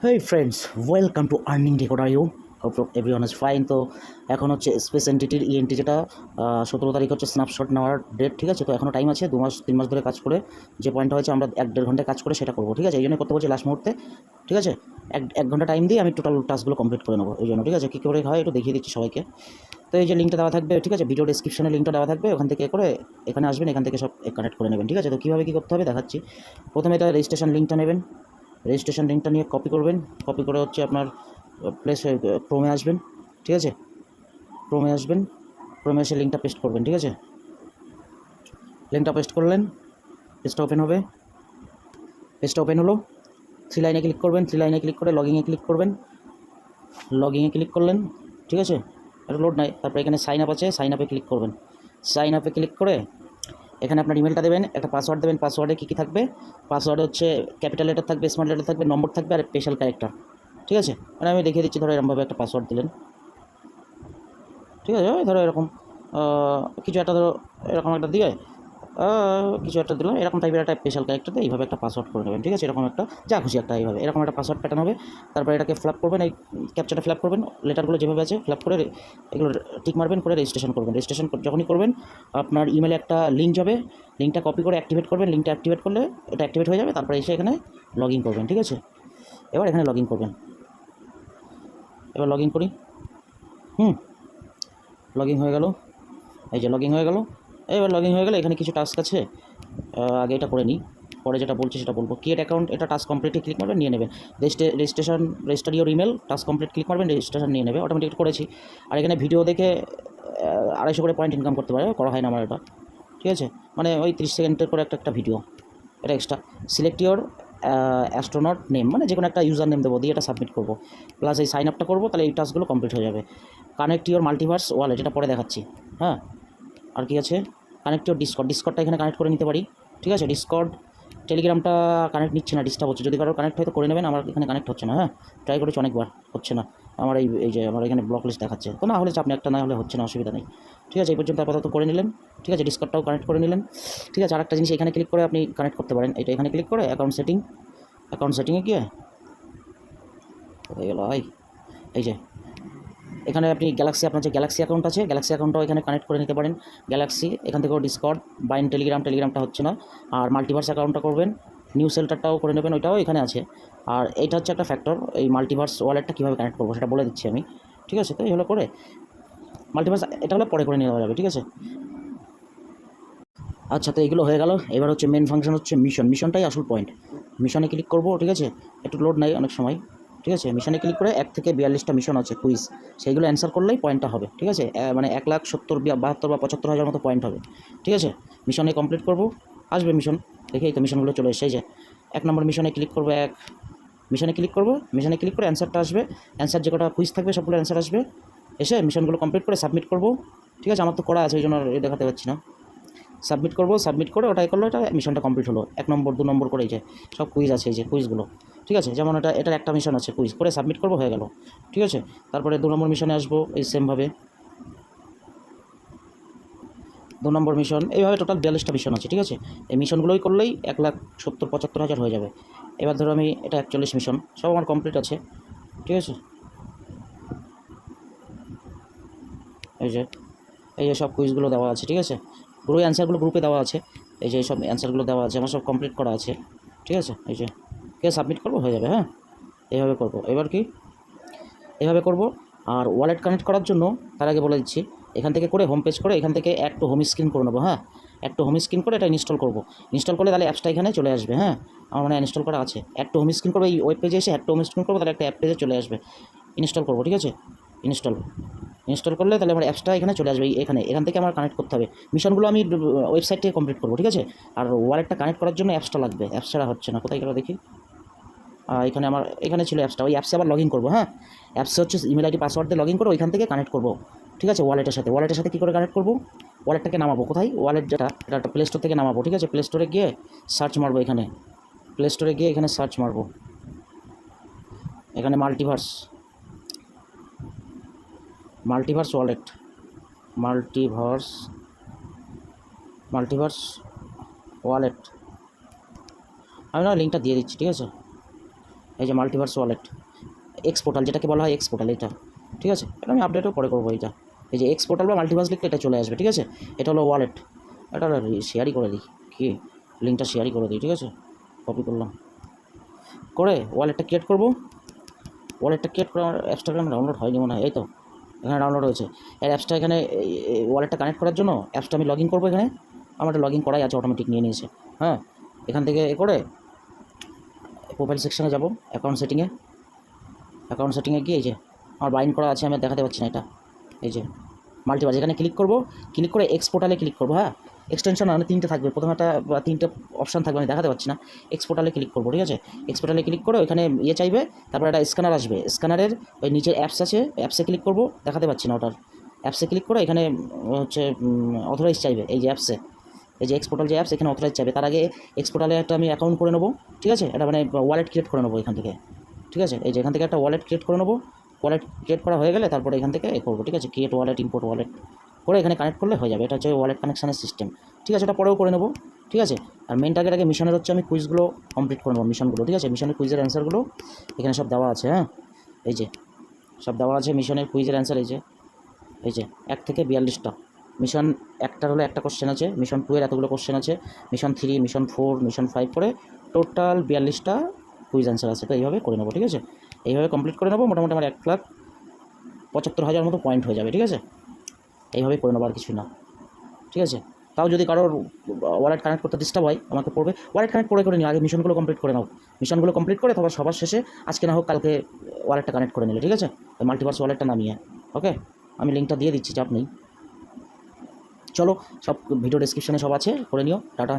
Hey friends, welcome to Earning Decoder You. Hope everyone is fine. তো এখন হচ্ছে space এন্টিটির ENT যেটা 17 তারিখ হচ্ছে স্ন্যাপশট নেওয়ার ডেট, ঠিক আছে। তো এখনও টাইম আছে, 2 মাস 3 মাস ধরে কাজ করে যে পয়েন্টটা হয়েছে আমরা 1-1.5 ঘন্টায় কাজ করে সেটা করবো, ঠিক আছে। এই জন্য করতে বলছি লাস্ট মুহূর্তে, ঠিক আছে। এক ঘন্টা টাইম দিয়ে আমি টোটাল টাস্কগুলো কমপ্লিট করে নেবো এই জন্য, ঠিক আছে। কী করে হয় একটু দেখিয়ে দিচ্ছি সবাইকে। তো এই যে লিঙ্কটা দেওয়া থাকবে, ঠিক আছে, ভিডিও ডিসক্রিপশনে লিঙ্কটা দেওয়া থাকবে, ওখান থেকে করে এখানে আসবেন, এখান থেকে সব কানেক্ট করে নেবেন, ঠিক আছে। তো কীভাবে কী করতে হবে দেখাচ্ছি। প্রথমে এটা রেজিস্ট্রেশন লিঙ্কটা নেবেন, রেজিস্ট্রেশন লিঙ্কটা নিয়ে কপি করবেন, কপি করে হচ্ছে আপনার ক্রোমে আসবেন, ঠিক আছে। ক্রোমে আসবেন, ক্রোমে এসে লিঙ্কটা পেস্ট করবেন, ঠিক আছে। লিঙ্কটা পেস্ট করলেন, পেজটা ওপেন হবে, পেজটা ওপেন হলো। 3 লাইনে ক্লিক করবেন, 3 লাইনে ক্লিক করে লগইনে ক্লিক করবেন, লগইনে ক্লিক করলেন, ঠিক আছে। এটা লোড নাই, তারপর এখানে সাইন আপ আছে, সাইন আপে ক্লিক করবেন। সাইন আপে ক্লিক করে এখানে আপনার ইমেলটা দেবেন, একটা পাসওয়ার্ড দেবেন। পাসওয়ার্ডে কী কী থাকবে? পাসওয়ার্ডে হচ্ছে ক্যাপিটাল লেটার থাকবে, স্মল লেটার থাকবে, নম্বর থাকবে আর স্পেশাল ক্যারেক্টার, ঠিক আছে। মানে আমি দেখিয়ে দিচ্ছি, ধরো এরকমভাবে একটা পাসওয়ার্ড দিলেন, ঠিক আছে। ধরো এরকম কিছু একটা, ধরো এরকম একটা দিয়ে কিছু একটা দিলাম, এরকম টাইপের একটা স্পেশাল ক্যারেক্টারতে এইভাবে একটা পাসওয়ার্ড করে নেবেন, ঠিক আছে। এরকম একটা যা খুশি একটা এইভাবে এরকম একটা পাসওয়ার্ড প্যাটার্ন হবে। তারপরে এটাকে ফ্ল্যাপ করবেন, এই ক্যাপচারটা ফ্ল্যাপ করবেন, লেটারগুলো যেভাবে আছে ফ্ল্যাপ করে এগুলো টিক মারবেন, করে রেজিস্ট্রেশন করবেন। রেজিস্ট্রেশন যখনই করবেন আপনার ইমেলে একটা লিঙ্ক যাবে, লিঙ্কটা কপি করে অ্যাক্টিভেট করবেন। লিঙ্কটা অ্যাক্টিভেট করলে এটা অ্যাক্টিভেট হয়ে যাবে, তারপরে এসে এখানে লগ ইন করবেন, ঠিক আছে। এবার এখানে লগ ইন করবেন, এবার লগ ইন করি। লগ ইন হয়ে গেল, এই যে লগ ইন হয়ে গেল। এবার লগ ইন হয়ে গেলে এখানে কিছু টাস্ক আছে, আগে এটা করে নিই, পরে যেটা বলছি সেটা বলবো। ক্রিয়েট অ্যাকাউন্ট, এটা টাস্ক কমপ্লিটে ক্লিক করবেন, নিয়ে নেবেন। Register your email, task complete click করবেন, রেজিস্ট্রেশন নিয়ে নেবে, অটোমেটিক করেছি। আর এখানে ভিডিও দেখে 250 করে পয়েন্ট ইনকাম করতে পারে, করা হয় না আমার এটা, ঠিক আছে। মানে ওই 30 সেকেন্ডের করে একটা ভিডিও, এটা extra. Select your astronaut name, মানে যে কোনো একটা ইউজার নেম দেবো, দিয়ে এটা সাবমিট করবো, প্লাস এই সাইন আপটা করবো, তাহলে এই টাস্কগুলো কমপ্লিট হয়ে যাবে। কানেক্ট ইওর মাল্টিভার্স ওয়ালেট, এটা পরে দেখাচ্ছি, হ্যাঁ। আর কি আছে? কানেক্ট ইওর ডিসকর্ড, ডিসকর্ডটা এখানে কানেক্ট করে নিতে পারি, ঠিক আছে। ডিসকর্ড, টেলিগ্রামটা কানেক্ট নিচ্ছে না, ডিস্টার্ব হচ্ছে। যদি কারো কানেক্ট হয় তো করে নেবেন, আমার এখানে কানেক্ট হচ্ছে না, হ্যাঁ। ট্রাই করেছি অনেকবার, হচ্ছে না। আমার এই যে আমার এখানে ব্লক লিস্ট দেখাচ্ছে, তো না হলে চাপ নেই, একটা না হলে হচ্ছে না, অসুবিধা নেই, ঠিক আছে। এই পর্যন্ত আপাতত করে নিলেন, ঠিক আছে। ডিসকর্ডটাও কানেক্ট করে নিলেন, ঠিক আছে। আরেকটা জিনিস এখানে ক্লিক করে আপনি কানেক্ট করতে পারেন, এটা এখানে ক্লিক করে অ্যাকাউন্ট সেটিংয়ে গিয়ে হয়ে গেল ভাই। এই যে এখানে আপনি গ্যালাক্সি, আপনার যে গ্যালাক্সি অ্যাকাউন্ট আছে, গ্যালাক্সি অ্যাকাউন্টটাও এখানে কানেক্ট করে নিতে পারেন। গ্যালাক্সি এখান থেকেও ডিসকর্ড, বাইন টেলিগ্রামটা হচ্ছে না। আর মাল্টিভার্স অ্যাকাউন্টটা করবেন, নিউ সেল্টারটাও করে নেবেন, ওইটাও এখানে আছে। আর এইটা হচ্ছে একটা ফ্যাক্টর, এই মাল্টিভার্স ওয়ালেটটা কীভাবে কানেক্ট করবো সেটা বলে দিচ্ছি আমি, ঠিক আছে। তো এই হলো করে মাল্টিভার্স, এটা হলে পরে করে নেওয়া যাবে, ঠিক আছে। আচ্ছা, তো এগুলো হয়ে গেল। এবার হচ্ছে মেন ফাংশন, হচ্ছে মিশনটাই আসল পয়েন্ট। মিশনে ক্লিক করবো, ঠিক আছে। একটু লোড নাই অনেক সময়, ঠিক আছে। মিশনে ক্লিক করে 1 থেকে 42টা মিশন আছে কুইজ, সেইগুলো অ্যান্সার করলেই পয়েন্টটা হবে, ঠিক আছে। মানে 1,70,000 72 বা 75,000 মতো পয়েন্ট হবে, ঠিক আছে। মিশনে কমপ্লিট করবো, আসবে মিশন, দেখে এই তো মিশনগুলো চলে এসে, এই যে 1 নম্বর মিশনে ক্লিক করবো, মিশনে ক্লিক করবো, মিশনে ক্লিক করে অ্যান্সারটা আসবে, অ্যান্সার যে কটা কুইজ থাকবে সবগুলো অ্যান্সার আসবে, এসে মিশনগুলো কমপ্লিট করে সাবমিট করবো, ঠিক আছে। আমার তো করা আছে, ওই জন্য দেখাতে পাচ্ছি না। সাবমিট করবো, সাবমিট করে ওটাই করলো, এটা মিশনটা কমপ্লিট হলো। 1 নম্বর 2 নম্বর করে এই যে সব কুইজ আছে, এই যে কুইজগুলো, ঠিক আছে। যেমন এটার একটা মিশন আছে, কুইজ করে সাবমিট করবো, হয়ে গেল, ঠিক আছে। তারপরে 2 নম্বর মিশনে আসবো, এই সেমভাবে 2 নম্বর মিশন, এইভাবে টোটাল 42টা মিশন আছে, ঠিক আছে। এই মিশনগুলোই করলেই 1,70,000-75,000 হয়ে যাবে। এবার ধরো আমি এটা 41 মিশন, সব আমার কমপ্লিট আছে, ঠিক আছে। এই যে সব কুইজগুলো দেওয়া আছে, ঠিক আছে। অ্যান্সারগুলো গ্রুপে দেওয়া আছে, এই যে সব অ্যান্সারগুলো দেওয়া আছে, আমার সব কমপ্লিট করা আছে, ঠিক আছে। এই যে সাবমিট করবো, হয়ে যাবে, হ্যাঁ। এইভাবে করবো, এবার কি এইভাবে করব। আর ওয়ালেট কানেক্ট করার জন্য তার আগে বলে দিচ্ছি, এখান থেকে করে হোম পেজ করে এখান থেকে অ্যাড টু হোম স্ক্রিন করে নেবো, হ্যাঁ। অ্যাড টু হোম স্ক্রিন করে এটা ইনস্টল করবো, ইনস্টল করলে তাহলে অ্যাপসটা এখানে চলে আসবে, হ্যাঁ। আমার মানে ইনস্টল করা আছে। অ্যাড টু হোম স্ক্রিন করবো, এই ওয়েব পেজে এসে অ্যাড টু হোম স্ক্রিন করবো, তাহলে একটা অ্যাপ পেজে চলে আসবে, ইনস্টল করবো, ঠিক আছে। ইনস্টল করলে তাহলে আমার অ্যাপসটা এখানে চলে আসবে, এখান থেকে আমার কানেক্ট করতে হবে। মিশনগুলো আমি ওয়েবসাইট থেকে কমপ্লিট করবো, ঠিক আছে। আর ওয়ালেটটা কানেক্ট করার জন্য অ্যাপসটা লাগবে, অ্যাপস ছাড়া হচ্ছে না, কোথায় গেল দেখি। এখানে ছিল অ্যাপসটা, ওই অ্যাপসে আবার লগ ইন করবো, হ্যাঁ। অ্যাপসে হচ্ছে ইমেল আইডি পাসওয়ার্ড দিয়ে লগ ইন করে ওইখান থেকে কানেক্ট করবো, ঠিক আছে। ওয়ালেটের সাথে কী করে কানেক্ট করবো? ওয়ালেটটাকে নামাবো, কোথায় ওয়ালেট যেটা, এটা একটা প্লে স্টোর থেকে নামাবো, ঠিক আছে। প্লে স্টোরে গিয়ে সার্চ মারবো, এখানে সার্চ মারবো, এখানে মাল্টিভার্স ওয়ালেট, মাল্টিভার্স ওয়ালেট, আমি না লিঙ্কটা দিয়ে দিচ্ছি, ঠিক আছে। এই যে মাল্টিভার্স ওয়ালেট, এক্স পোর্টাল যেটাকে বলা হয় এক্স পোর্টাল, এটা ঠিক আছে। এটা আমি আপডেটও পরে করবো। এইটা এই যে এক্স পোর্টাল বা মাল্টিভার্স লিখলে এটা চলে আসবে, ঠিক আছে। এটা হলো ওয়ালেট, এটা শেয়ারই করে দিই, কি লিঙ্কটা শেয়ারই করে দিই, ঠিক আছে। কপি করলাম, করে ওয়ালেটটা ক্রিয়েট করবো। ওয়ালেটটা ক্রিয়েট করে আমার অ্যাপসটা ডাউনলোড হয়নি মনে হয়, এই তো এখানে ডাউনলোড হয়েছে। এর অ্যাপসটা এখানে ওয়ালেটটা কানেক্ট করার জন্য অ্যাপসটা আমি লগ ইন করবো। এখানে আমার লগ ইন করাই আছে, অটোমেটিক নিয়ে নিয়েছে। হ্যাঁ, এখান থেকে এ করে প্রোফাইল সেকশানে যাব, অ্যাকাউন্ট সেটিংয়ে গিয়ে এই যে আমার বাইন্ড করা আছে, আমি দেখাতে পারছি না এটা। এই যে মাল্টিভার্স, এখানে ক্লিক করবো, ক্লিক করে এক্স পোর্টালে ক্লিক করবো। হ্যাঁ, এক্সটেনশন মানে 3টে থাকবে, প্রথমে একটা বা 3টে অপশান থাকবে, আমি দেখাতে পারছি না। এক্স পোর্টালে ক্লিক করবো, ঠিক আছে। এক্স পোর্টালে ক্লিক করে ওইখানে চাইবে, তারপর একটা স্ক্যানার আসবে, স্ক্যানারের ওই নিচে অ্যাপস আছে, অ্যাপসে ক্লিক করবো, দেখাতে পাচ্ছি না ওটার। অ্যাপসে ক্লিক করে এখানে হচ্ছে অথরাইজ চাইবে, এই যে অ্যাপসে, এই যে এক্স পোর্টাল যে অ্যাপস, এখানে অথরাইজ চাইবে। তার আগে এক্স পোর্টালে একটা আমি অ্যাকাউন্ট করে নেবো, ঠিক আছে। এটা মানে ওয়ালেট ক্রিয়েট করে নেবো এখান থেকে, ঠিক আছে। এই যে এখান থেকে একটা ওয়ালেট ক্রিয়েট করে নেবো। ওয়ালেট ক্রিয়েট করা হয়ে গেলে তারপরে এখান থেকে করবো, ঠিক আছে। ক্রিয়েট ওয়ালেট, ইম্পোর্ট ওয়ালেট করে এখানে কানেক্ট করলে হয়ে যাবে। এটা হচ্ছে ওয়ালেট কানেকশানের সিস্টেম, ঠিক আছে। এটা পরেও করে নেবো, ঠিক আছে। আর মেন টার্গেট আগে মিশনের হচ্ছে আমি কুইজগুলো কমপ্লিট করে নেবো, মিশনগুলো, ঠিক আছে। মিশনের কুইজের অ্যান্সারগুলো এখানে সব দেওয়া আছে। হ্যাঁ, এই যে সব দেওয়া আছে মিশনের কুইজের অ্যান্সার, এই যে 1 থেকে 42টা মিশন। একটার হলে একটা কোশ্চেন আছে, মিশন 2 এর এতগুলো কোশ্চেন আছে, মিশন 3, মিশন 4, মিশন 5 করে টোটাল 42টা কুইজ অ্যান্সার আছে। তো এইভাবে করে নেবো, ঠিক আছে। এইভাবে কমপ্লিট করে নেবো। মোটামুটি আমার 1,75,000 মতো পয়েন্ট হয়ে যাবে, ঠিক আছে। এইভাবেই করে নেবো, আর কিছু না, ঠিক আছে। তাও যদি কারোর ওয়ালেট কানেক্ট করতে ডিস্টার্ব হয় আমাকে পড়বে, ওয়ালেট কানেক্ট করে নিও, আগে মিশনগুলো কমপ্লিট করে নাও। মিশনগুলো কমপ্লিট করে তারপর সবার শেষে আজকে না হোক কালকে ওয়ালেটটা কানেক্ট করে নিলে, ঠিক আছে। ওই মাল্টিভার্স ওয়ালেটটা নামিয়ে, ওকে। আমি লিঙ্কটা দিয়ে দিচ্ছি, চাপ নেই। চলো, সব ভিডিও ডেসক্রিপশনে সব আছে, করে নিও। টাটা।